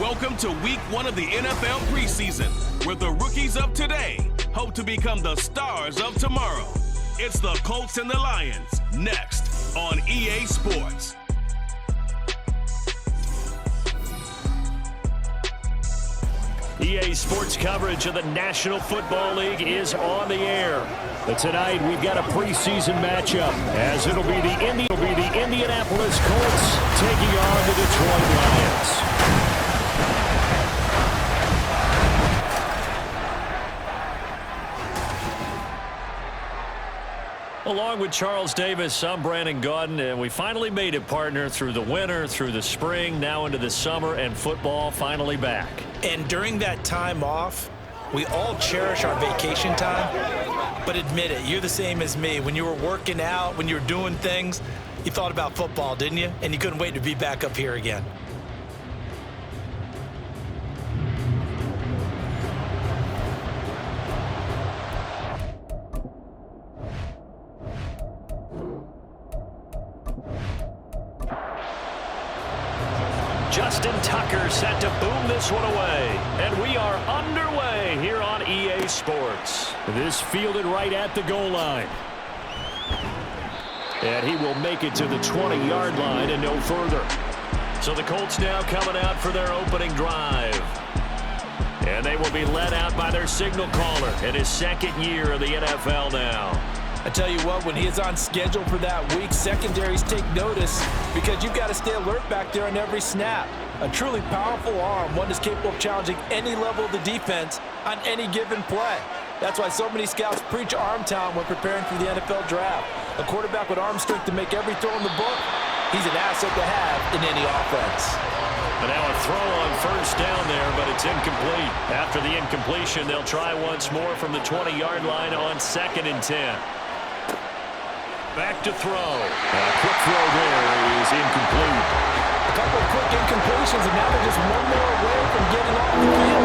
Welcome to week 1 of the NFL preseason, where the rookies of today hope to become the stars of tomorrow. It's the Colts and the Lions, next on EA Sports. EA Sports coverage of the National Football League is on the air. But tonight we've got a preseason matchup, as it'll be the Indianapolis Colts taking on the Detroit Lions. Along with Charles Davis, I'm Brandon Gaudin, and we finally made it, partner, through the winter, through the spring, now into the summer, and football finally back. And during that time off, we all cherish our vacation time, but admit it, you're the same as me. When you were working out, when you were doing things, you thought about football, didn't you? And you couldn't wait to be back up here again. Justin Tucker set to boom this one away. And we are underway here on EA Sports. This fielded right at the goal line. And he will make it to the 20-yard line and no further. So the Colts now coming out for their opening drive. And they will be led out by their signal caller in his second year of the NFL now. I tell you what, when he is on schedule for that week, secondaries take notice because you've got to stay alert back there on every snap. A truly powerful arm, one that's capable of challenging any level of the defense on any given play. That's why so many scouts preach arm talent when preparing for the NFL draft. A quarterback with arm strength to make every throw in the book, he's an asset to have in any offense. And now a throw on first down there, but it's incomplete. After the incompletion, they'll try once more from the 20-yard line on 2nd and 10. Back to throw. A quick throw there is incomplete. A couple of quick incompletions, and now they're just one more away from getting off the field.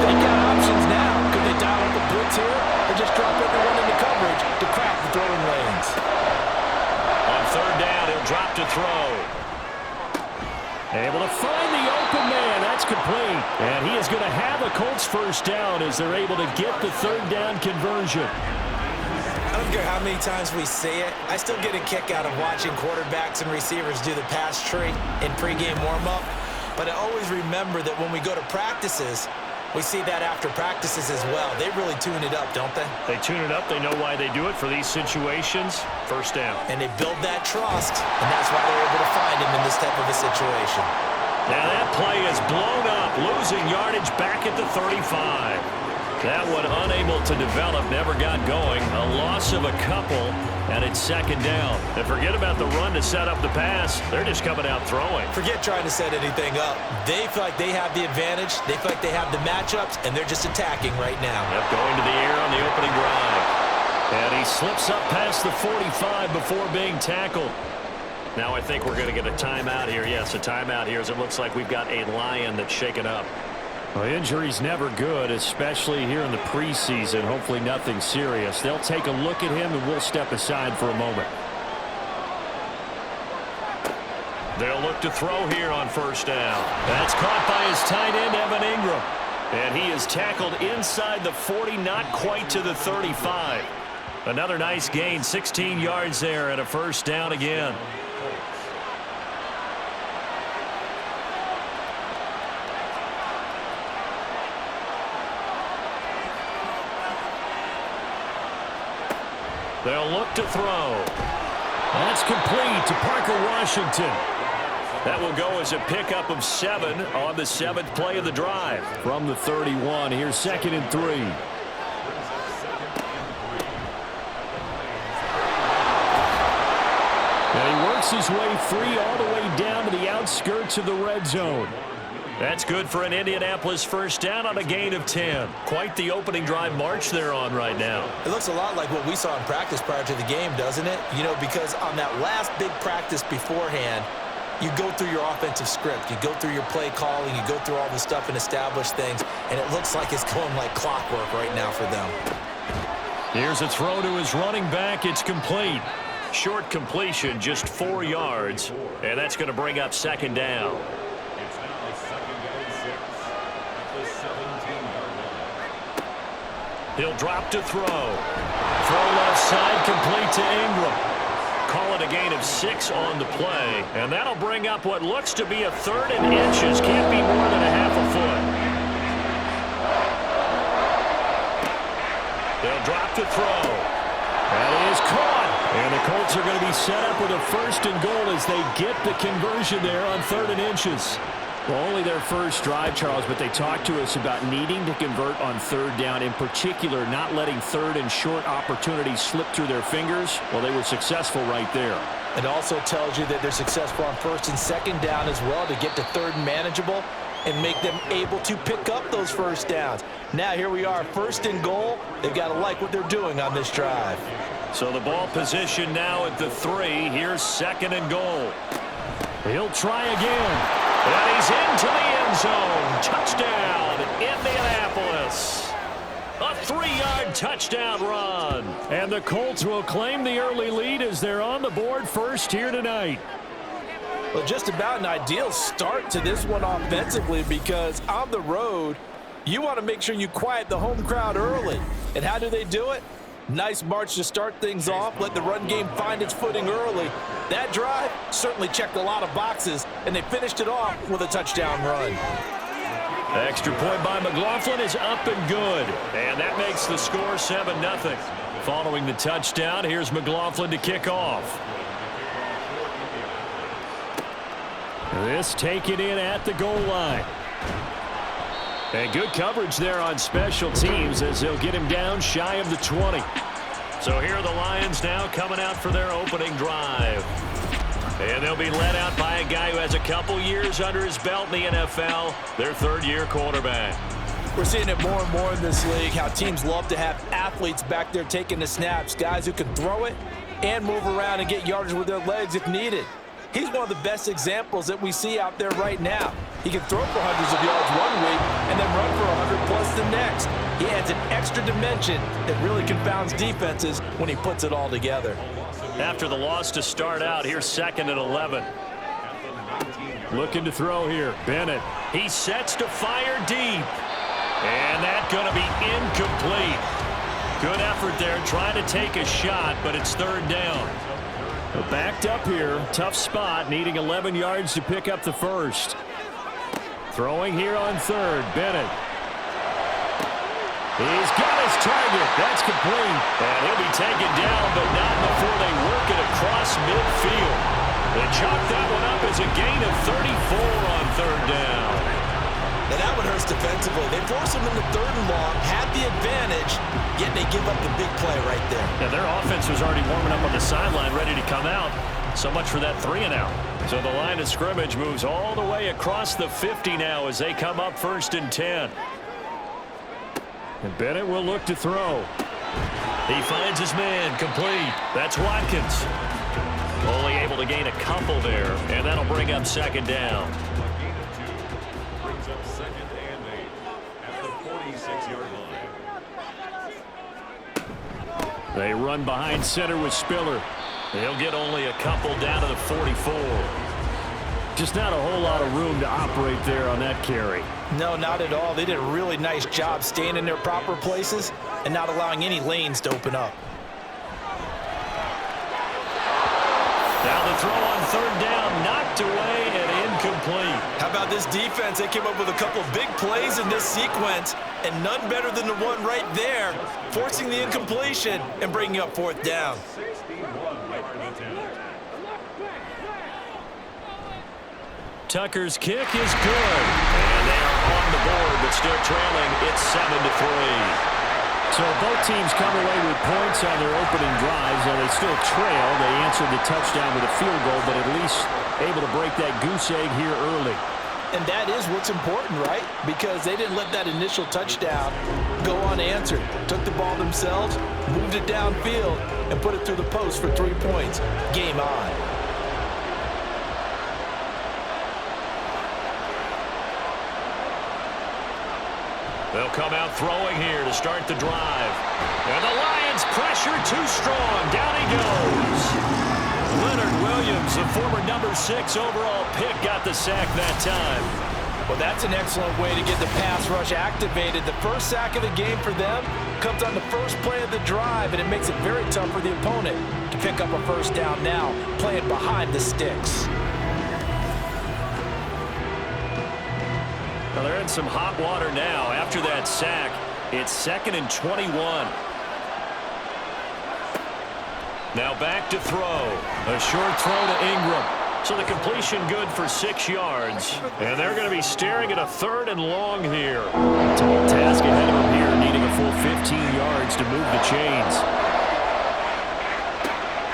They got options now. Could they dial up a blitz here, or just drop everyone into coverage to crack the throwing lanes? On 3rd down, he'll drop to throw. Able to find the open man. That's complete. And he is going to have a Colts first down as they're able to get the 3rd down conversion. I don't care how many times we say it, I still get a kick out of watching quarterbacks and receivers do the pass tree in pregame warm-up. But I always remember that when we go to practices, we see that after practices as well. They really tune it up, don't they? They tune it up. They know why they do it for these situations. First down. And they build that trust, and that's why they're able to find him in this type of a situation. Now that play is blown up, losing yardage back at the 35. That one unable to develop, never got going. A loss of a couple, and it's 2nd down. And forget about the run to set up the pass. They're just coming out throwing. Forget trying to set anything up. They feel like they have the advantage. They feel like they have the matchups, and they're just attacking right now. Yep, going to the air on the opening drive. And he slips up past the 45 before being tackled. Now I think we're going to get a timeout here. Yes, a timeout here as it looks like we've got a Lion that's shaken up. Well, injury's never good, especially here in the preseason. Hopefully nothing serious. They'll take a look at him, and we'll step aside for a moment. They'll look to throw here on 1st down. That's caught by his tight end, Evan Ingram. And he is tackled inside the 40, not quite to the 35. Another nice gain, 16 yards there, and a 1st down again. They'll look to throw. That's complete to Parker Washington. That will go as a pickup of 7 on the 7th play of the drive. From the 31, here's 2nd and 3. And he works his way free all the way down to the outskirts of the red zone. That's good for an Indianapolis first down on a gain of 10. Quite the opening drive march they're on right now. It looks a lot like what we saw in practice prior to the game, doesn't it? You know, because on that last big practice beforehand, you go through your offensive script. You go through your play calling. You go through all the stuff and establish things. And it looks like it's going like clockwork right now for them. Here's a throw to his running back. It's complete. Short completion, just 4 yards. And that's going to bring up 2nd down. He'll drop to throw. Throw left side, complete to Ingram. Call it a gain of 6 on the play. And that'll bring up what looks to be a 3rd and inches. Can't be more than a half a foot. They'll drop to throw. That is caught. And the Colts are going to be set up with a 1st and goal as they get the conversion there on 3rd and inches. Well, only their first drive, Charles, but they talked to us about needing to convert on 3rd down, in particular not letting 3rd and short opportunities slip through their fingers. Well, they were successful right there. It also tells you that they're successful on 1st and 2nd down as well to get to 3rd and manageable and make them able to pick up those 1st downs. Now here we are, 1st and goal. They've got to like what they're doing on this drive. So the ball position now at the 3. Here's 2nd and goal. He'll try again. And he's into the end zone. Touchdown, Indianapolis. A 3-yard touchdown run. And the Colts will claim the early lead as they're on the board first here tonight. Well, just about an ideal start to this one offensively, because on the road, you want to make sure you quiet the home crowd early. And how do they do it? Nice march to start things off. Let the run game find its footing early. That drive certainly checked a lot of boxes, and they finished it off with a touchdown run. Extra point by McLaughlin is up and good. And that makes the score 7-0. Following the touchdown, here's McLaughlin to kick off. This taken in at the goal line. And good coverage there on special teams as they'll get him down shy of the 20. So here are the Lions now coming out for their opening drive. And they'll be led out by a guy who has a couple years under his belt in the NFL, their 3rd-year quarterback. We're seeing it more and more in this league, how teams love to have athletes back there taking the snaps, guys who can throw it and move around and get yardage with their legs if needed. He's one of the best examples that we see out there right now. He can throw for hundreds of yards one week and then run for 100+ the next. He adds an extra dimension that really confounds defenses when he puts it all together. After the loss to start out, here's 2nd and 11. Looking to throw here. Bennett. He sets to fire deep. And that's going to be incomplete. Good effort there trying to take a shot, but it's 3rd down. Backed up here. Tough spot. Needing 11 yards to pick up the 1st. Throwing here on 3rd. Bennett. He's got his target. That's complete. And he'll be taken down, but not before they work it across midfield. They chalk that one up as a gain of 34 on 3rd down. Now that one hurts defensively. They force him into 3rd and long, had the advantage, yet they give up the big play right there. Yeah, their offense was already warming up on the sideline, ready to come out. So much for that 3-and-out. So the line of scrimmage moves all the way across the 50 now as they come up 1st and 10. And Bennett will look to throw. He finds his man, complete. That's Watkins. Only able to gain a couple there, and that'll bring up 2nd down. Brings up 2nd and 8 at the 46-yard line. They run behind center with Spiller. They'll get only a couple down to the 44. Just not a whole lot of room to operate there on that carry. No, not at all. They did a really nice job staying in their proper places and not allowing any lanes to open up. Now the throw on 3rd down, knocked away and incomplete. How about this defense? They came up with a couple big plays in this sequence, and none better than the one right there, forcing the incompletion and bringing up 4th down. Tucker's kick is good. And they are on the board, but still trailing. It's 7-3. So both teams come away with points on their opening drives. Now they still trail. They answered the touchdown with a field goal, but at least able to break that goose egg here early. And that is what's important, right? Because they didn't let that initial touchdown go unanswered. Took the ball themselves, moved it downfield, and put it through the post for 3 points. Game on. They'll come out throwing here to start the drive. And the Lions pressure too strong. Down he goes. Leonard Williams, the former number 6 overall pick, got the sack that time. Well, that's an excellent way to get the pass rush activated. The first sack of the game for them comes on the first play of the drive, and it makes it very tough for the opponent to pick up a first down now, playing behind the sticks. Well, they're in some hot water now. After that sack, it's 2nd and 21. Now back to throw. A short throw to Ingram. So the completion good for 6 yards. And they're going to be staring at a 3rd and long here. Tall task ahead of them here, needing a full 15 yards to move the chains.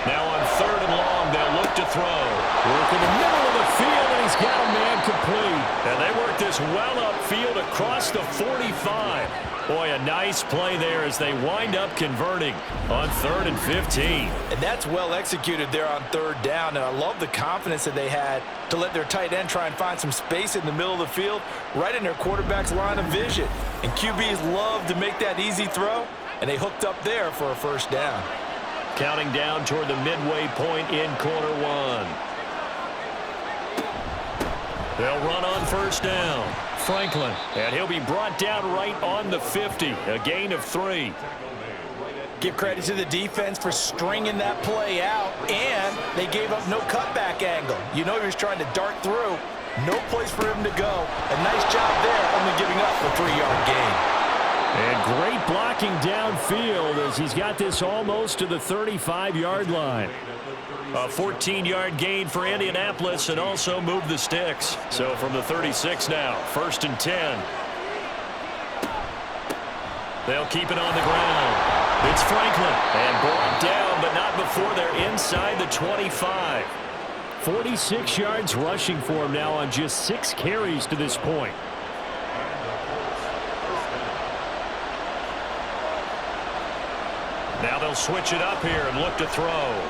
Now on 3rd and long, they'll look to throw. Work in the middle of the field, and he's got a man complete. And they work this well upfield across the 45. Boy, a nice play there as they wind up converting on 3rd and 15. And that's well executed there on 3rd down. And I love the confidence that they had to let their tight end try and find some space in the middle of the field, right in their quarterback's line of vision. And QBs love to make that easy throw, and they hooked up there for a first down. Counting down toward the midway point in quarter 1. They'll run on first down. Franklin, and he'll be brought down right on the 50, a gain of 3. Give credit to the defense for stringing that play out, and they gave up no cutback angle. You know he was trying to dart through. No place for him to go. A nice job there, only giving up a 3-yard gain. And great blocking downfield as he's got this almost to the 35-yard line. A 14-yard gain for Indianapolis and also moved the sticks. So from the 36 now, 1st and 10. They'll keep it on the ground. It's Franklin. And brought down, but not before they're inside the 25. 46 yards rushing for him now on just 6 carries to this point. Now they'll switch it up here and look to throw.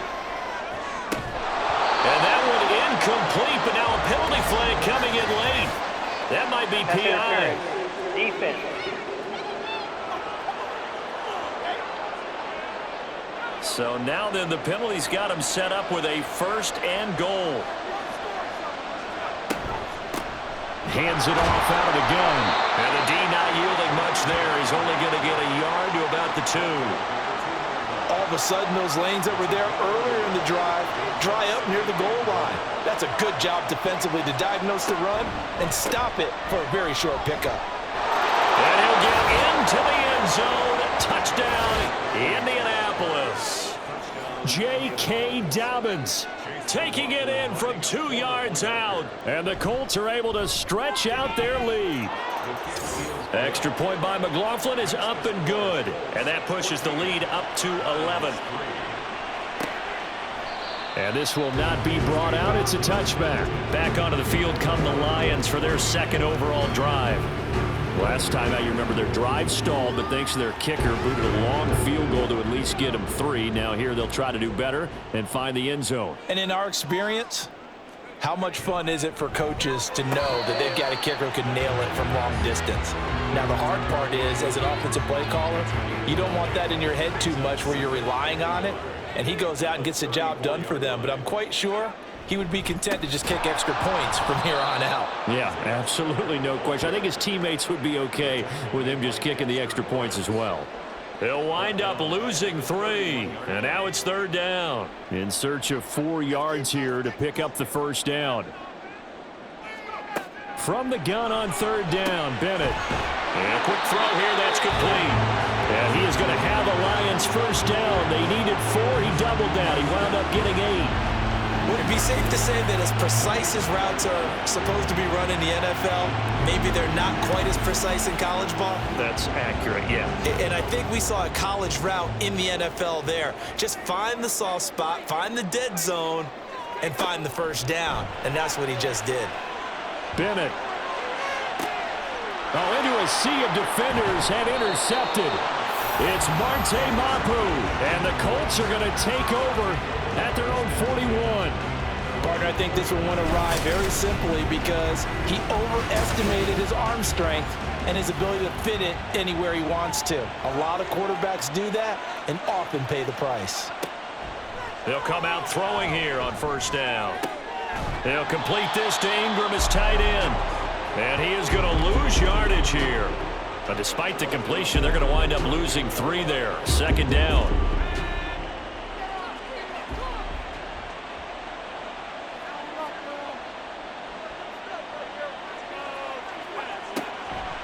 And that one incomplete, but now a penalty flag coming in late. That might be PI. Defense. So now then the penalty's got him set up with a 1st and goal. Hands it off out of the gun. And the D not yielding much there. He's only going to get a yard to about the 2. All of a sudden, those lanes that were there earlier in the drive dry up near the goal line. That's a good job defensively to diagnose the run and stop it for a very short pickup. And he'll get into the end zone. Touchdown, Indianapolis. J.K. Dobbins taking it in from 2 yards out. And the Colts are able to stretch out their lead. Extra point by McLaughlin is up and good. And that pushes the lead up to 11. And this will not be brought out. It's a touchback. Back onto the field come the Lions for their 2nd overall drive. Last time out, you remember their drive stalled, but thanks to their kicker, booted a long field goal to at least get them 3. Now here they'll try to do better and find the end zone. And in our experience, how much fun is it for coaches to know that they've got a kicker who can nail it from long distance? Now, the hard part is, as an offensive play caller, you don't want that in your head too much where you're relying on it, and he goes out and gets the job done for them. But I'm quite sure he would be content to just kick extra points from here on out. Yeah, absolutely no question. I think his teammates would be okay with him just kicking the extra points as well. They'll wind up losing 3, and now it's 3rd down. In search of 4 yards here to pick up the first down. From the gun on 3rd down, Bennett. And a quick throw here, that's complete. And he is going to have a Lions first down. They needed 4, he doubled down. He wound up getting 8. Would it be safe to say that as precise as routes are supposed to be run in the NFL, maybe they're not quite as precise in college ball? That's accurate, yeah. And I think we saw a college route in the NFL there. Just find the soft spot, find the dead zone, and find the first down. And that's what he just did. Bennett. Oh, into a sea of defenders and intercepted. It's Marte Mapu, and the Colts are going to take over at their own 41. Partner, I think this will want to ride very simply because he overestimated his arm strength and his ability to fit it anywhere he wants to. A lot of quarterbacks do that and often pay the price. They'll come out throwing here on first down. They'll complete this to Ingram as tight end. And he is going to lose yardage here. But despite the completion, they're going to wind up losing 3 there. Second down.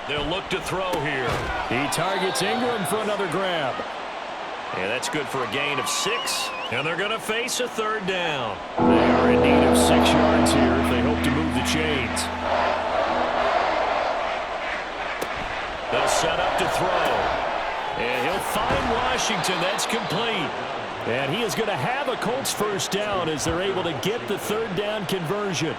They'll look to throw here. He targets Ingram for another grab. Yeah, that's good for a gain of 6. And they're going to face a third down. They are in need of 6 yards here if they hope to move the chains. They'll set up to throw. And he'll find Washington. That's complete. And he is going to have a Colts first down as they're able to get the third down conversion.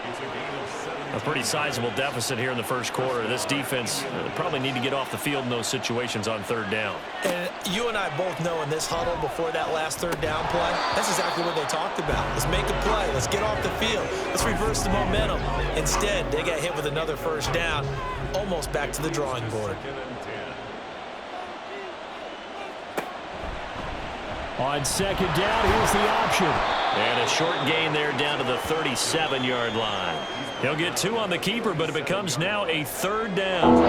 A pretty sizable deficit here in the first quarter. This defense probably need to get off the field in those situations on third down. And you and I both know in this huddle before that last third down play, that's exactly what they talked about. Let's make a play. Let's get off the field. Let's reverse the momentum. Instead, they got hit with another first down, almost back to the drawing board. On second down, here's the option. And a short gain there down to the 37-yard line. He'll get 2 on the keeper, but it becomes now a third down.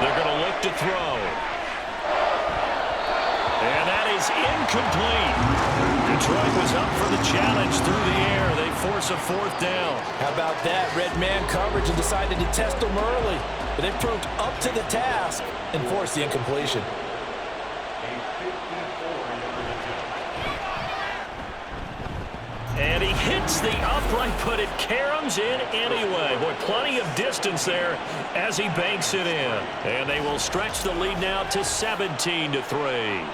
They're going to look to throw. And that is incomplete. Detroit was up for the challenge through the air. They force a fourth down. How about that? Red man coverage and decided to test them early. But they proved up to the task and forced the incompletion. And he hits the upright, but it caroms in anyway. Boy, plenty of distance there as he banks it in. And they will stretch the lead now to 17-3.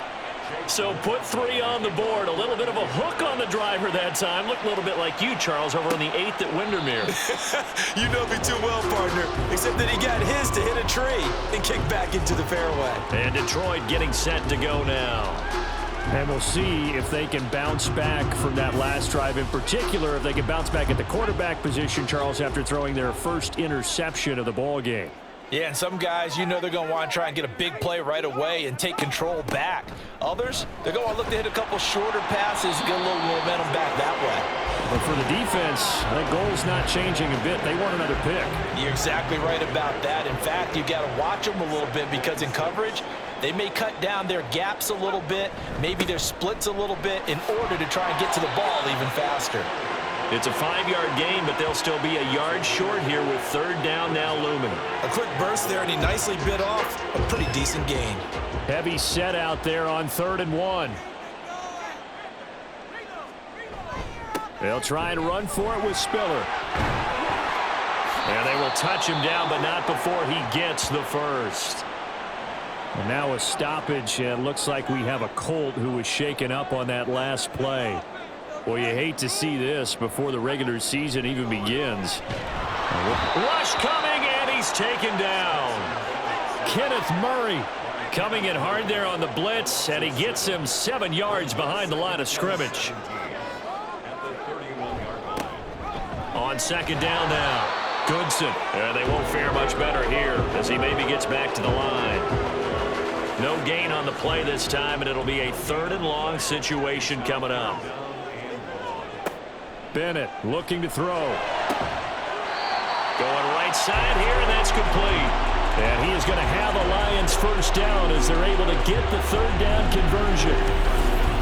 So put 3 on the board. A little bit of a hook on the driver that time. Looked a little bit like you, Charles, over on the 8th at Windermere. You know me too well, partner. Except that he got his to hit a tree and kick back into the fairway. And Detroit getting set to go now. And we'll see if they can bounce back from that last drive. In particular, if they can bounce back at the quarterback position, Charles, after throwing their first interception of the ball game. Yeah, and some guys, you know they're going to want to try and get a big play right away and take control back. Others, they're going to look to hit a couple shorter passes and get a little momentum back that way. But for the defense, the goal's not changing a bit. They want another pick. You're exactly right about that. In fact, you got to watch them a little bit because in coverage, they may cut down their gaps a little bit, maybe their splits a little bit in order to try and get to the ball even faster. It's a 5-yard gain, but they'll still be a yard short here with third down now looming. A quick burst there, and he nicely bit off a pretty decent gain. Heavy set out there on 3rd and 1. They'll try and run for it with Spiller. And they will touch him down, but not before he gets the first. And now a stoppage, and looks like we have a Colt who was shaken up on that last play. Well, you hate to see this before the regular season even begins. Rush coming, and he's taken down. Kenneth Murray coming in hard there on the blitz, and he gets him 7 yards behind the line of scrimmage. On second down now, Goodson. And they won't fare much better here as he maybe gets back to the line. No gain on the play this time, and it'll be a 3rd and long situation coming up. Bennett looking to throw. Going right side here, and that's complete. And he is going to have a Lions first down as they're able to get the third down conversion.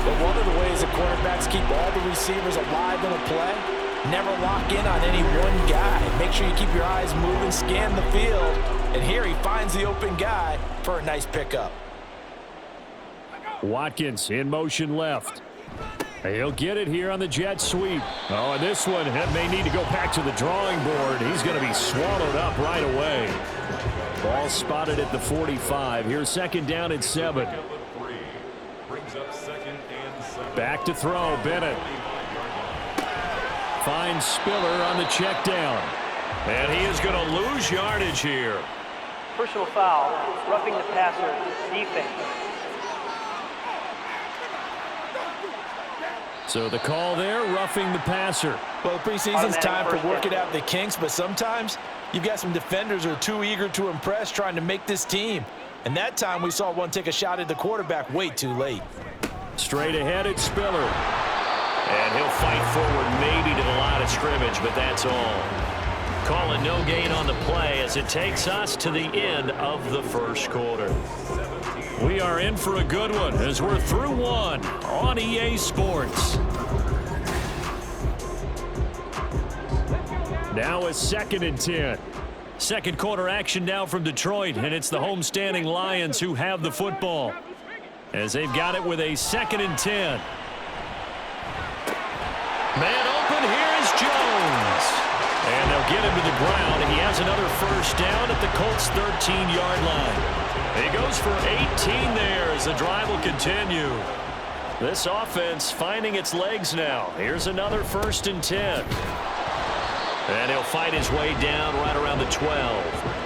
But one of the ways the quarterbacks keep all the receivers alive in a play, never lock in on any one guy. Make sure you keep your eyes moving, scan the field. And here he finds the open guy for a nice pickup. Watkins in motion left. He'll get it here on the jet sweep. Oh, and this one may need to go back to the drawing board. He's going to be swallowed up right away. Ball spotted at the 45. Here's second down and 7. Back to throw, Bennett. Finds Spiller on the check down. And he is going to lose yardage here. Personal foul, roughing the passer, defense. So the call there, roughing the passer. Well, the preseason's time for working out the kinks, but sometimes you've got some defenders who are too eager to impress trying to make this team. And that time we saw one take a shot at the quarterback way too late. Straight ahead, it's Spiller. And he'll fight forward maybe to the line of scrimmage, but that's all. Calling no gain on the play as it takes us to the end of the first quarter. We are in for a good one as we're through one on EA Sports. Now a 2nd and 10. Second quarter action now from Detroit, and it's the homestanding Lions who have the football as they've got it with a 2nd and 10. Man open, here is Jones. And they'll get him to the ground. He has another first down at the Colts' 13-yard line. He goes for 18 there as the drive will continue. This offense finding its legs now. Here's another 1st and 10. And he'll fight his way down right around the 12.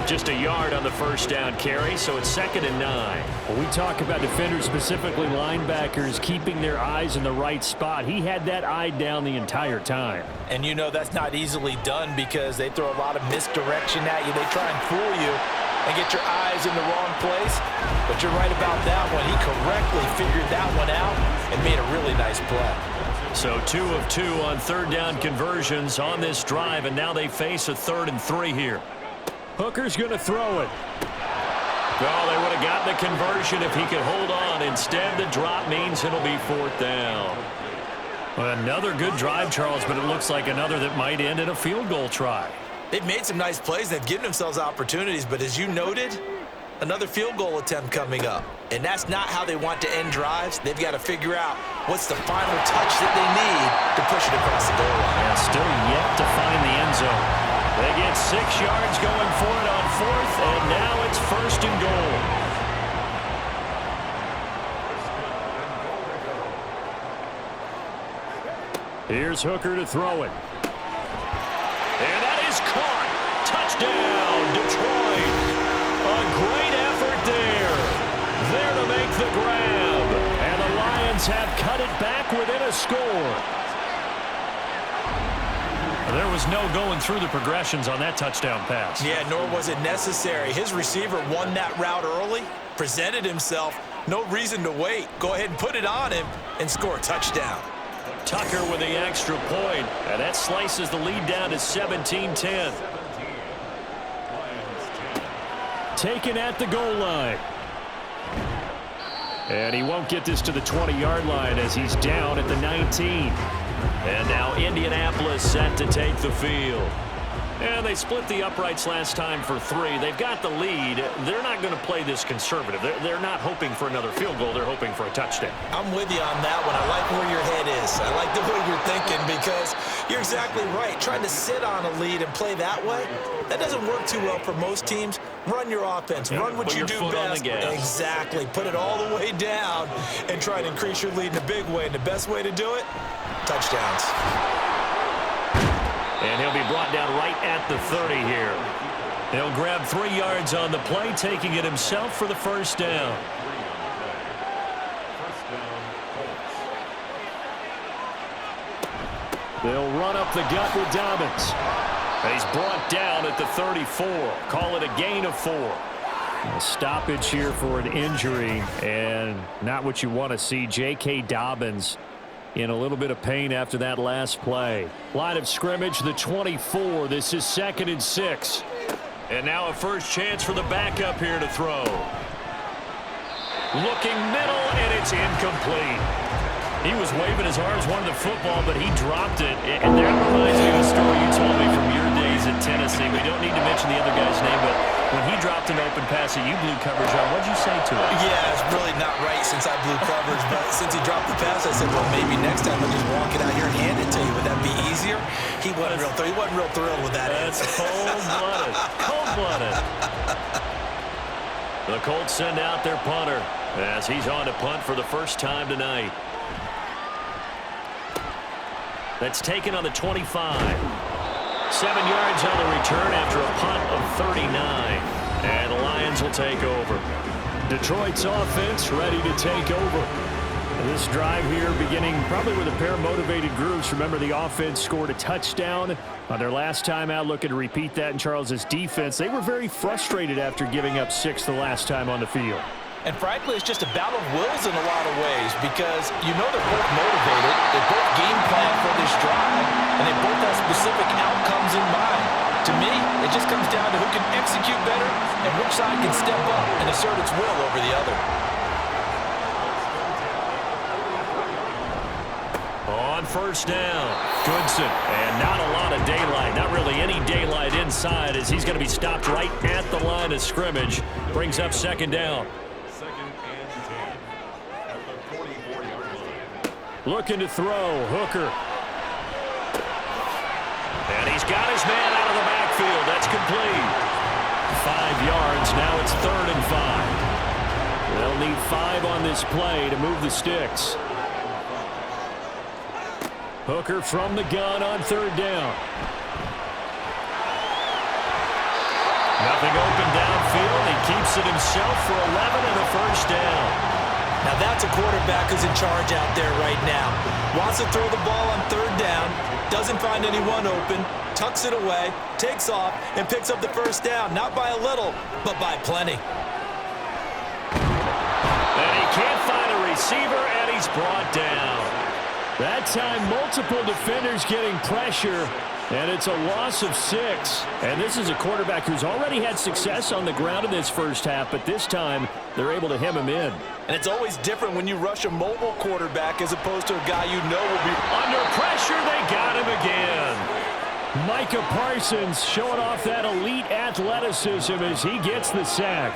Just a yard on the first down carry, so it's 2nd and 9. When we talk about defenders, specifically linebackers, keeping their eyes in the right spot, he had that eye down the entire time. And you know that's not easily done because they throw a lot of misdirection at you. They try and fool you and get your eyes in the wrong place. But you're right about that one. He correctly figured that one out and made a really nice play. So 2 of 2 on 3rd down conversions on this drive, and now they face a 3rd and 3 here. Hooker's going to throw it. Well, they would have gotten the conversion if he could hold on. Instead, the drop means it'll be 4th down. Well, another good drive, Charles, but it looks like another that might end in a field goal try. They've made some nice plays. They've given themselves opportunities, but as you noted, another field goal attempt coming up. And that's not how they want to end drives. They've got to figure out what's the final touch that they need to push it across the goal line. And still yet to find the end zone. They get 6 yards going for it on 4th, and now it's 1st and goal. Here's Hooker to throw it. And that is caught. Touchdown, Detroit. A great effort there. There to make the grab. And the Lions have cut it back within a score. There was no going through the progressions on that touchdown pass. Yeah, nor was it necessary. His receiver won that route early, presented himself. No reason to wait. Go ahead and put it on him and score a touchdown. Tucker with the extra point, and that slices the lead down to 17-10. Taken at the goal line. And he won't get this to the 20-yard line as he's down at the 19. And now Indianapolis set to take the field. And they split the uprights last time for 3. They've got the lead. They're not going to play this conservative. They're not hoping for another field goal. They're hoping for a touchdown. I'm with you on that one. I like where your head is. I like the way you're thinking because you're exactly right. Trying to sit on a lead and play that way, that doesn't work too well for most teams. Run your offense. Run what you do best. Exactly. Put it all the way down and try to increase your lead in a big way. And the best way to do it, touchdowns. And he'll be brought down right at the 30 here. He'll grab 3 yards on the play, taking it himself for the first down. They'll run up the gut with Dobbins. And he's brought down at the 34. Call it a gain of 4. A stoppage here for an injury, and not what you want to see. J.K. Dobbins in a little bit of pain after that last play. Line of scrimmage, the 24. This is 2nd and 6. And now a first chance for the backup here to throw. Looking middle, and it's incomplete. He was waving his arms, wanted the football, but he dropped it. And that reminds me of a story you told me from your days at Tennessee. We don't need to mention the other guy's name, but when he dropped an open pass that you blew coverage on, what'd you say to him? Yeah, it's really not right since I blew coverage, but since he dropped the pass, I said, well, maybe next time I'll just walk it out here and hand it to you. Would that be easier? He wasn't real thrilled with that. That's cold-blooded. Cold-blooded. The Colts send out their punter as he's on to punt for the first time tonight. That's taken on the 25. 7 yards on the return after a punt of 39. And the Lions will take over. Detroit's offense ready to take over. This drive here beginning probably with a pair of motivated groups. Remember, the offense scored a touchdown on their last time out. Looking to repeat that in Charles's defense. They were very frustrated after giving up 6 the last time on the field. And frankly, it's just a battle of wills in a lot of ways because you know they're both motivated. They both game plan for this drive, and they On first down, Goodson. And not a lot of daylight, not really any daylight inside as he's going to be stopped right at the line of scrimmage. Brings up second down. Looking to throw, Hooker. And he's got his man out of the backfield. That's complete. 5 yards. Now it's 3rd and 5. They'll need 5 on this play to move the sticks. Hooker from the gun on 3rd down. Nothing open downfield. He keeps it himself for 11 and a first down. Now that's a quarterback who's in charge out there right now. Wants to throw the ball on 3rd down, doesn't find anyone open, tucks it away, takes off, and picks up the first down. Not by a little, but by plenty. And he can't find a receiver, and he's brought down. That time, multiple defenders getting pressure, and it's a loss of 6. And this is a quarterback who's already had success on the ground in this first half, but this time they're able to hem him in. And it's always different when you rush a mobile quarterback as opposed to a guy you know will be under pressure. They got him again. Micah Parsons showing off that elite athleticism as he gets the sack.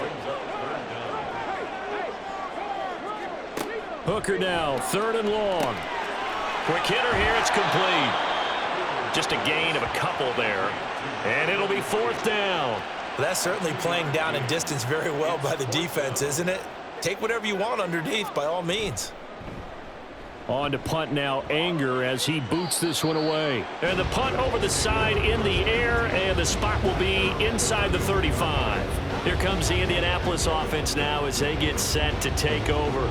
Hooker now, 3rd and long. Quick hitter here, it's complete. Just a gain of a couple there. And it'll be 4th down. Well, that's certainly playing down and distance very well by the defense, isn't it? Take whatever you want underneath, by all means. On to punt now, Anger as he boots this one away. And the punt over the side in the air, and the spot will be inside the 35. Here comes the Indianapolis offense now as they get set to take over.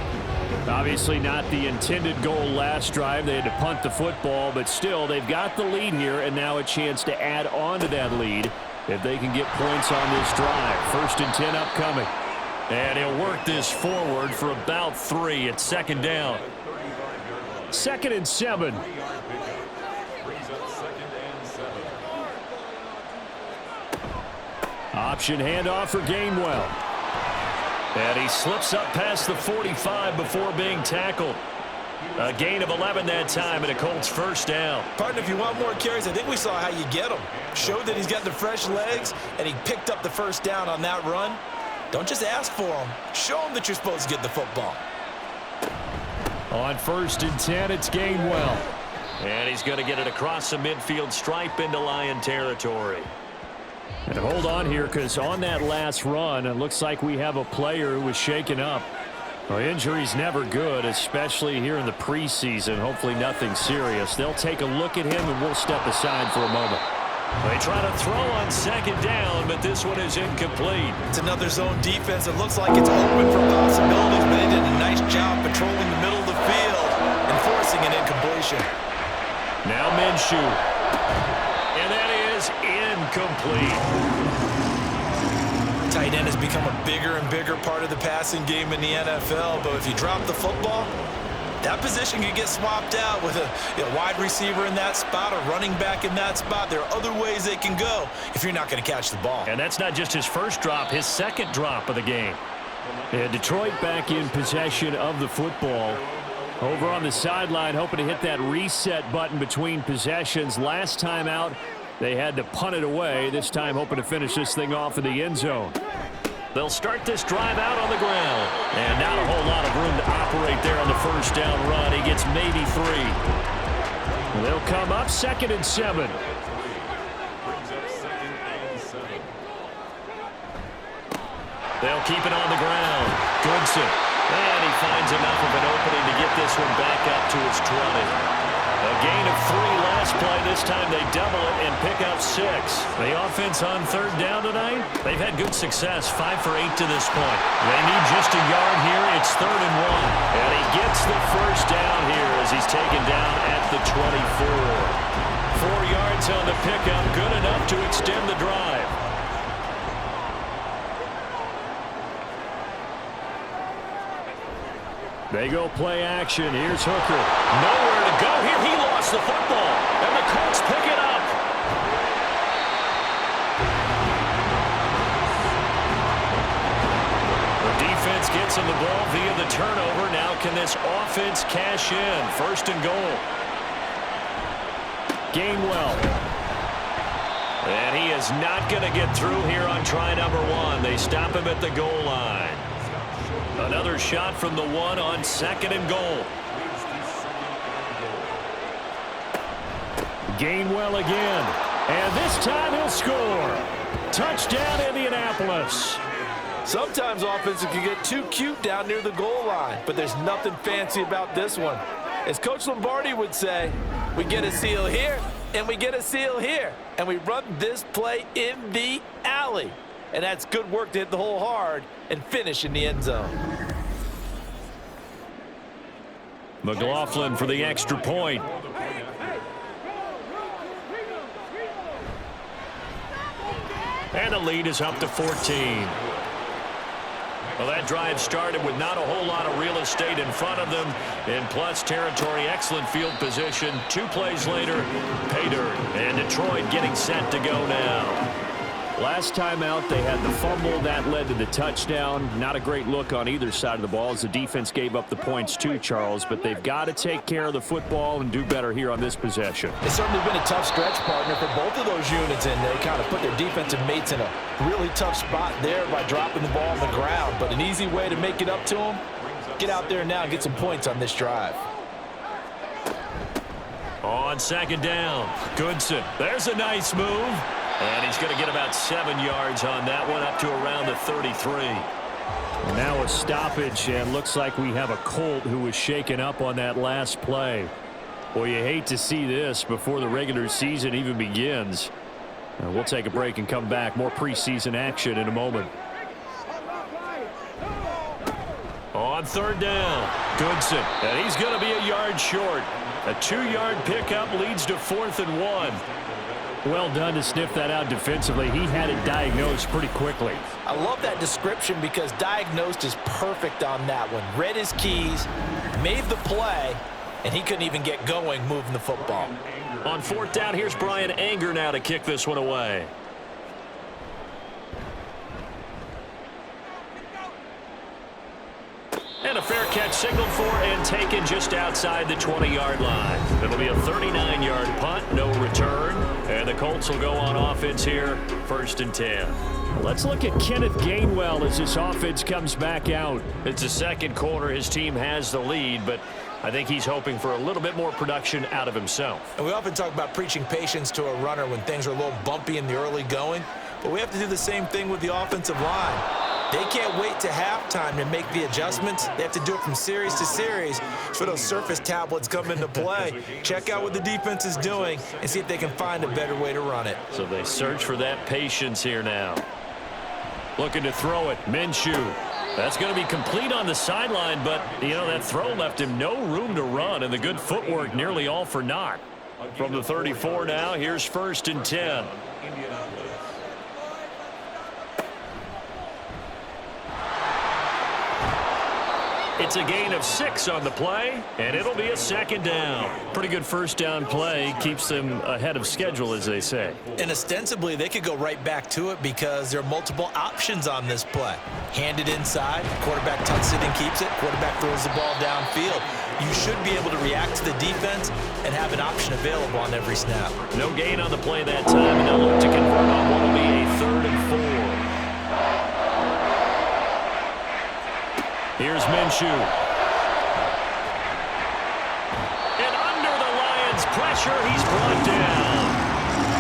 Obviously not the intended goal last drive. They had to punt the football, but still they've got the lead here, and now a chance to add on to that lead if they can get points on this drive. 1st and 10 upcoming. And he'll work this forward for about 3 at 2nd down. 2nd and 7. Option handoff for Gainwell. And he slips up past the 45 before being tackled. A gain of 11 that time, and a Colts first down. Partner, if you want more carries, I think we saw how you get them. Showed that he's got the fresh legs, and he picked up the first down on that run. Don't just ask for them. Show them that you're supposed to get the football. On 1st and 10, it's Gainwell. And he's going to get it across the midfield stripe into Lion territory. And hold on here, because on that last run, it looks like we have a player who was shaken up. Well, injury's never good, especially here in the preseason. Hopefully nothing serious. They'll take a look at him, and we'll step aside for a moment. They try to throw on 2nd down, but this one is incomplete. It's another zone defense. It looks like it's open for possibilities, but they did a nice job patrolling the middle of the field and forcing an incompletion. Now Minshew. And that is incomplete. Tight end has become a bigger and bigger part of the passing game in the NFL, but if you drop the football, that position can get swapped out with a wide receiver in that spot, a running back in that spot. There are other ways they can go if you're not going to catch the ball. And that's not just his first drop, his 2nd drop of the game. Yeah, Detroit back in possession of the football. Over on the sideline, hoping to hit that reset button between possessions. Last time out, they had to punt it away. This time, hoping to finish this thing off in the end zone. They'll start this drive out on the ground. And not a whole lot of room to operate there on the first down run. He gets maybe 3. They'll come up 2nd and 7. They'll keep it on the ground. Goodson. And he finds enough of an opening to get this one back up to his 20. A gain of 3 last play. This time they double it and pick up 6. The offense on 3rd down tonight, they've had good success. 5 for 8 to this point. They need just a yard here. It's 3rd and 1. And he gets the first down here as he's taken down at the 24. 4 yards on the pickup. Good enough to extend the drive. They go play action. Here's Hooker. Nowhere to go here. He lost the football. And the Colts pick it up. The defense gets him the ball via the turnover. Now can this offense cash in? 1st and goal. Gainwell. And he is not going to get through here on try number 1. They stop him at the goal line. Another shot from the 1 on 2nd and goal. Gainwell again. And this time he'll score. Touchdown, Indianapolis. Sometimes offenses can get too cute down near the goal line, but there's nothing fancy about this one. As Coach Lombardi would say, we get a seal here, and we get a seal here, and we run this play in the alley. And that's good work to hit the hole hard and finish in the end zone. McLaughlin for the extra point. And the lead is up to 14. Well, that drive started with not a whole lot of real estate in front of them. In plus territory, excellent field position. 2 plays later, pay dirt. And Detroit getting set to go now. Last time out, they had the fumble. That led to the touchdown. Not a great look on either side of the ball as the defense gave up the points too, Charles. But they've got to take care of the football and do better here on this possession. It's certainly been a tough stretch, partner, for both of those units, and they kind of put their defensive mates in a really tough spot there by dropping the ball on the ground. But an easy way to make it up to them, get out there now and get some points on this drive. On 2nd down, Goodson. There's a nice move. And he's going to get about 7 yards on that one, up to around the 33. Now a stoppage, and looks like we have a Colt who was shaken up on that last play. Well, you hate to see this before the regular season even begins. We'll take a break and come back. More preseason action in a moment. On 3rd down, Goodson. And he's going to be a yard short. A 2-yard pickup leads to 4th and 1. Well done to sniff that out defensively. He had it diagnosed pretty quickly. I love that description because diagnosed is perfect on that one. Read his keys, made the play, and he couldn't even get going moving the football. On 4th down, here's Brian Anger now to kick this one away. And a fair catch signaled for and taken just outside the 20-yard line. It'll be a 39-yard punt, no return. And the Colts will go on offense here, 1st and 10. Let's look at Kenneth Gainwell as this offense comes back out. It's the 2nd quarter. His team has the lead, but I think he's hoping for a little bit more production out of himself. And we often talk about preaching patience to a runner when things are a little bumpy in the early going, but we have to do the same thing with the offensive line. They can't wait to halftime to make the adjustments. They have to do it from series to series for those surface tablets come into play. Check out what the defense is doing and see if they can find a better way to run it. So they search for that patience here now. Looking to throw it, Minshew. That's going to be complete on the sideline, but, you know, that throw left him no room to run, and the good footwork nearly all for naught. From the 34 now, here's 1st and 10. It's a gain of 6 on the play, and it'll be a 2nd down. Pretty good 1st down play. Keeps them ahead of schedule, as they say. And ostensibly, they could go right back to it because there are multiple options on this play. Hand it inside, quarterback tucks it and keeps it, quarterback throws the ball downfield. You should be able to react to the defense and have an option available on every snap. No gain on the play that time, and they'll look to convert on what will be a 3rd and 4. Here's Minshew. And under the Lions' pressure, he's brought down.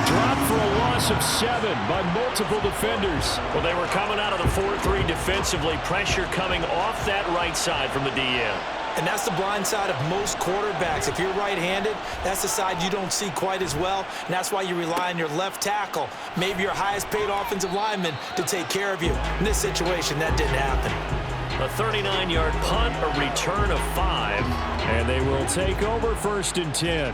Dropped for a loss of 7 by multiple defenders. Well, they were coming out of the 4-3 defensively. Pressure coming off that right side from the DN. And that's the blind side of most quarterbacks. If you're right-handed, that's the side you don't see quite as well, and that's why you rely on your left tackle, maybe your highest-paid offensive lineman, to take care of you. In this situation, that didn't happen. A 39-yard punt, a return of 5. And they will take over 1st and 10.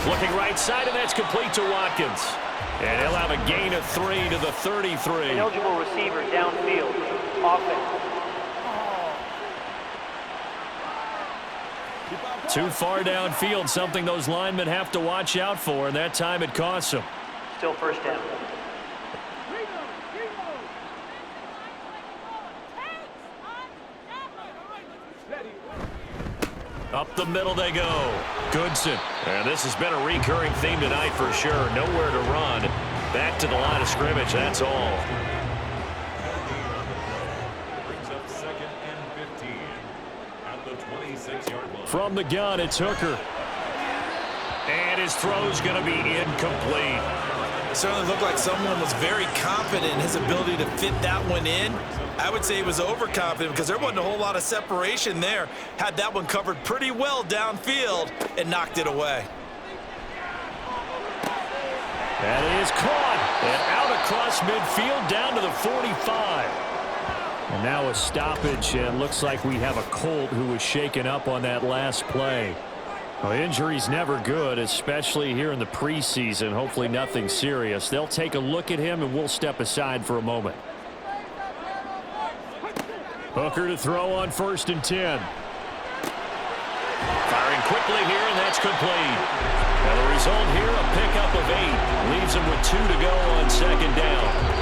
Looking right side, and that's complete to Watkins. And he'll have a gain of 3 to the 33. Eligible receiver downfield. Offense. Too far downfield, something those linemen have to watch out for, and that time it costs them. Still 1st down. Up the middle they go. Goodson. And this has been a recurring theme tonight for sure. Nowhere to run. Back to the line of scrimmage, that's all. Brings up 2nd and 15 at the 26-yard line. From the gun, it's Hooker. And his throw's going to be incomplete. It certainly looked like someone was very confident in his ability to fit that one in. I would say he was overconfident because there wasn't a whole lot of separation there. Had that one covered pretty well downfield and knocked it away. That is caught and out across midfield down to the 45. And now a stoppage, and looks like we have a Colt who was shaken up on that last play. Well, injury's never good, especially here in the preseason. Hopefully nothing serious. They'll take a look at him, and we'll step aside for a moment. Hooker to throw on 1st and 10. Firing quickly here, and that's complete. And the result here, a pickup of 8. Leaves him with 2 to go on 2nd down.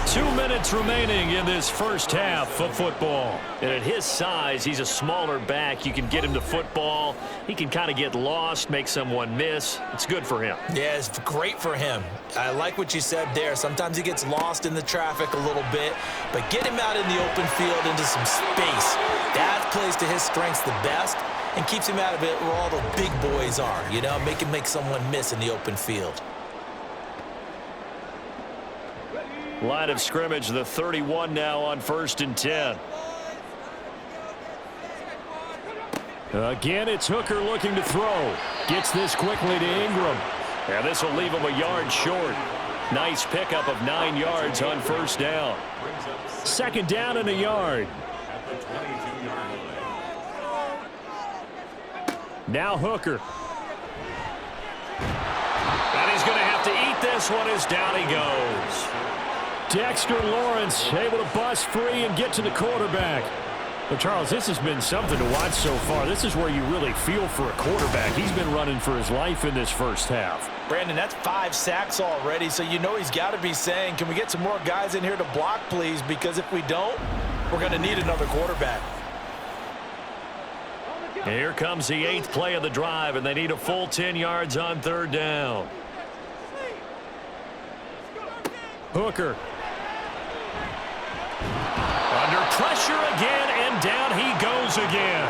2 minutes remaining in this first half of football. And at his size, he's a smaller back. You can get him to football. He can kind of get lost, make someone miss. It's good for him. Yeah, it's great for him. I like what you said there. Sometimes he gets lost in the traffic a little bit, but get him out in the open field into some space. That plays to his strengths the best and keeps him out of it where all the big boys are, you know, make him make someone miss in the open field. Line of scrimmage, the 31 now on 1st and 10. Again, it's Hooker looking to throw. Gets this quickly to Ingram. And this will leave him a yard short. Nice pickup of 9 yards on 1st down. 2nd down and a yard. At the 22-yard line. Now Hooker. And he's going to have to eat this one as down he goes. Dexter Lawrence able to bust free and get to the quarterback. But, Charles, this has been something to watch so far. This is where you really feel for a quarterback. He's been running for his life in this first half. Brandon, that's 5 sacks already, so you know he's got to be saying, can we get some more guys in here to block, please? Because if we don't, we're going to need another quarterback. Here comes the 8th play of the drive, and they need a full 10 yards on 3rd down. Hooker. Under pressure again, and down he goes again.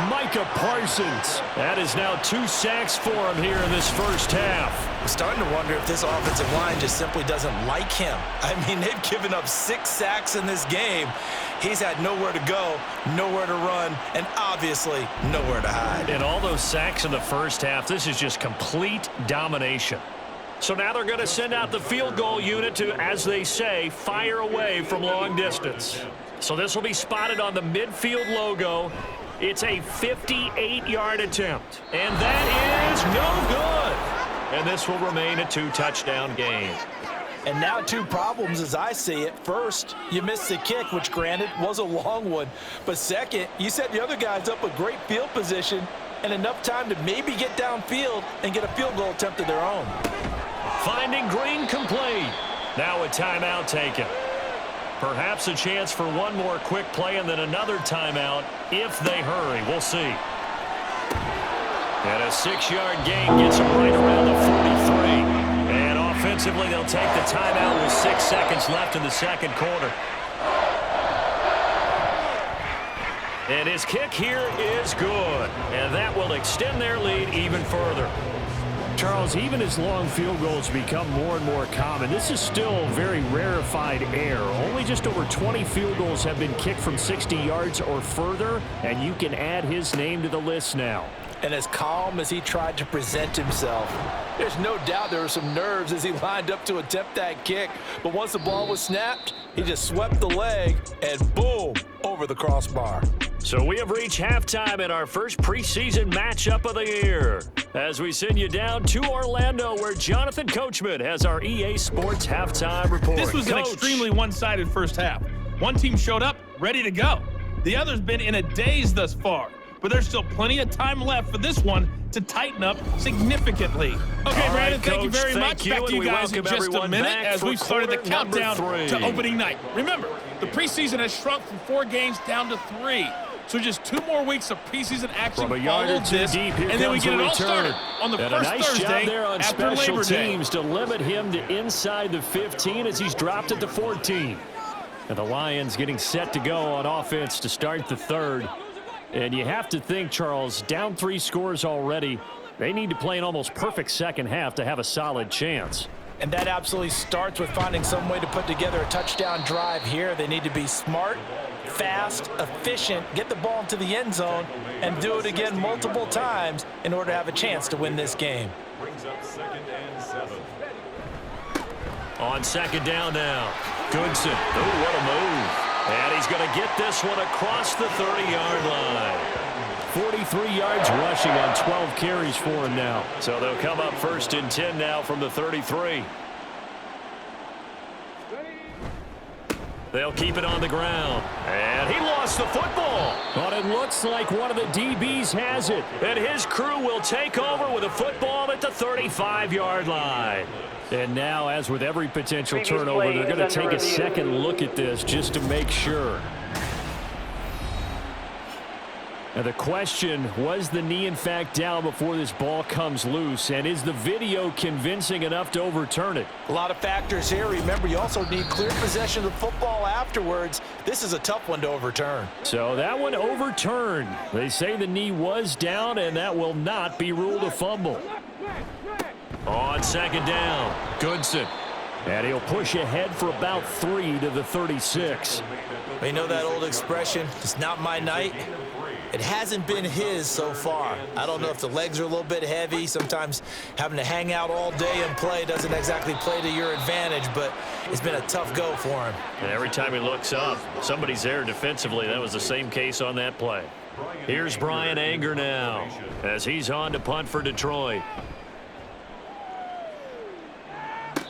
Micah Parsons. That is now 2 sacks for him here in this first half. I'm starting to wonder if this offensive line just simply doesn't like him. I mean, they've given up 6 sacks in this game. He's had nowhere to go, nowhere to run, and obviously nowhere to hide. And all those sacks in the first half, this is just complete domination. So now they're going to send out the field goal unit to, as they say, fire away from long distance. So this will be spotted on the midfield logo. It's a 58-yard attempt. And that is no good. And this will remain a 2-touchdown game. And now 2 problems as I see it. First, you missed the kick, which granted was a long one. But second, you set the other guys up with great field position and enough time to maybe get downfield and get a field goal attempt of their own. Finding Green complete. Now a timeout taken. Perhaps a chance for one more quick play and then another timeout if they hurry. We'll see. And a 6-yard gain gets them right around the 43. And offensively, they'll take the timeout with 6 seconds left in the second quarter. And his kick here is good. And that will extend their lead even further. Charles, even as long field goals become more and more common, this is still very rarefied air. Only just over 20 field goals have been kicked from 60 yards or further, and you can add his name to the list now. And as calm as he tried to present himself, there's no doubt there were some nerves as he lined up to attempt that kick. But once the ball was snapped, he just swept the leg and boom, over the crossbar. So we have reached halftime in our first preseason matchup of the year. As we send you down to Orlando, where Jonathan Coachman has our EA Sports halftime report. This was an extremely one-sided first half. One team showed up ready to go. The other's been in a daze thus far. But there's still plenty of time left for this one to tighten up significantly. Okay, Brandon, thank you very much. Back to you guys in just a minute as we've started the countdown to opening night. Remember, the preseason has shrunk from 4 games down to 3. So just 2 more weeks of preseason action From a yard or two this, deep, here and then we comes get the it all return. started on the And first a nice Thursday job there on after special Labor Day. teams to limit him to inside the 15 as he's dropped at the 14. And the Lions getting set to go on offense to start the third. And you have to think, Charles, down 3 scores already. They need to play an almost perfect second half to have a solid chance. And that absolutely starts with finding some way to put together a touchdown drive here. They need to be smart, fast, efficient, get the ball into the end zone, and do it again multiple times in order to have a chance to win this game. Brings up 2nd and 7. On 2nd down now. Goodson. Oh, what a move. And he's going to get this one across the 30-yard line. 43 yards rushing on 12 carries for him now. So they'll come up 1st and 10 now from the 33. They'll keep it on the ground. And he lost the football. But it looks like one of the DBs has it. And his crew will take over with a football at the 35-yard line. And now, as with every potential Previous turnover, play they're is going to under take a review. second look at this just to make sure. Now the question, was the knee in fact down before this ball comes loose? And is the video convincing enough to overturn it? A lot of factors here. Remember, you also need clear possession of the football afterwards. This is a tough one to overturn. So that one overturned. They say the knee was down, and that will not be ruled a fumble. On 2nd down, Goodson. And he'll push ahead for about 3 to the 36. You know that old expression, it's not my night. It hasn't been his so far. I don't know if the legs are a little bit heavy. Sometimes having to hang out all day and play doesn't exactly play to your advantage, but it's been a tough go for him. And every time he looks up, somebody's there defensively. That was the same case on that play. Here's Brian Anger now as he's on to punt for Detroit.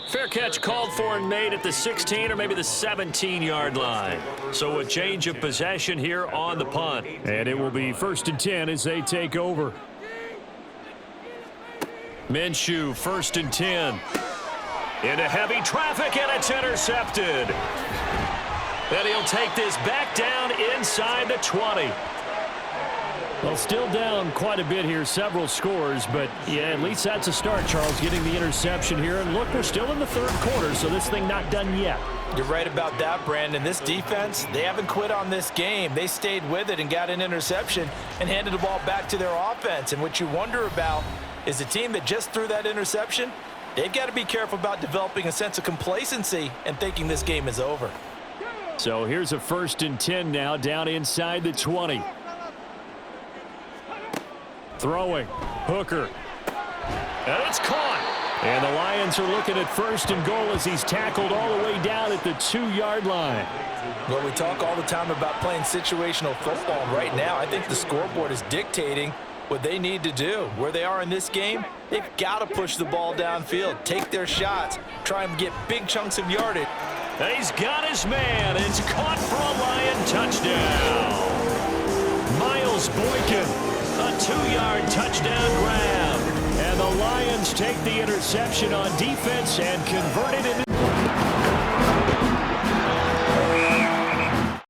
Fair catch called for and made at the 16 or maybe the 17-yard line. So a change of possession here on the punt. And it will be 1st and 10 as they take over. Minshew, 1st and 10. Into heavy traffic, and it's intercepted. And he'll take this back down inside the 20. Well, still down quite a bit here, several scores, but yeah, at least that's a start, Charles, getting the interception here. And look, we're still in the 3rd quarter, so this thing not done yet. You're right about that, Brandon. This defense, they haven't quit on this game. They stayed with it and got an interception and handed the ball back to their offense. And what you wonder about is the team that just threw that interception, they've got to be careful about developing a sense of complacency and thinking this game is over. So here's a 1st and 10 now, down inside the 20. Throwing. Hooker. And it's caught. And the Lions are looking at 1st and goal as he's tackled all the way down at the 2-yard line. Well, we talk all the time about playing situational football. Right now, I think the scoreboard is dictating what they need to do. Where they are in this game, they've got to push the ball downfield, take their shots, try and get big chunks of yardage. And he's got his man. It's caught for a Lion touchdown. Miles Boykin. A 2-yard touchdown grab. And the Lions take the interception on defense and convert it into